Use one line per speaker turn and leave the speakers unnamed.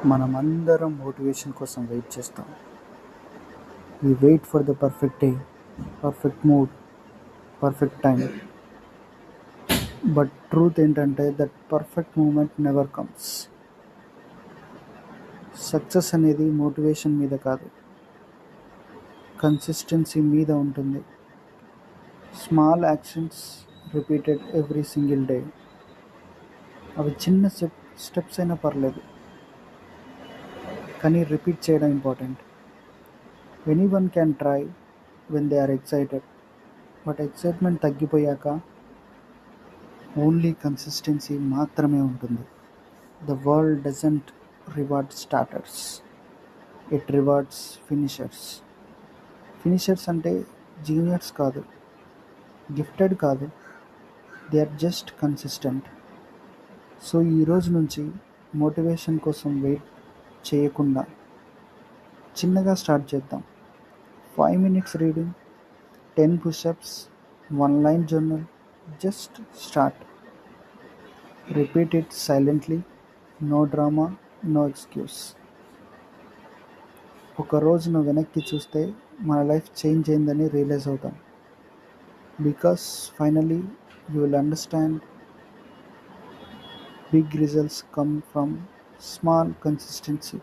మనమందరం మోటివేషన్ కోసం వెయిట్ చేస్తాం. We wait for the perfect day, perfect mood, perfect time. But truth ఏంటంటే that perfect moment never comes. Success అనేది motivation మీద కాదు, కన్సిస్టెన్సీ మీద ఉంటుంది. Small actions repeated every single day. అవి చిన్న స్టెప్స్ అయినా పర్లేదు, కానీ రిపీట్ చేయడం important. Anyone can try when they are excited, but excitement తగ్గిపోయాక ఓన్లీ కన్సిస్టెన్సీ మాత్రమే ఉంటుంది. The world doesn't reward starters, it rewards finishers. Finishers అంటే జీనియర్స్ కాదు, గిఫ్టెడ్ కాదు, they are just consistent. So ఈరోజు నుంచి మోటివేషన్ కోసం వెయిట్ చేయకుండా చిన్నగా స్టార్ట్ చేద్దాం. 5 minutes reading, 10 pushups, 1 line journal. Just start. Repeat it silently, no drama, no excuse. ఒక రోజున వెనక్కి చూస్తే మన లైఫ్ చేంజ్ అయిందని రియలైజ్ అవుతాం. Because finally you will understand big results come from small consistency.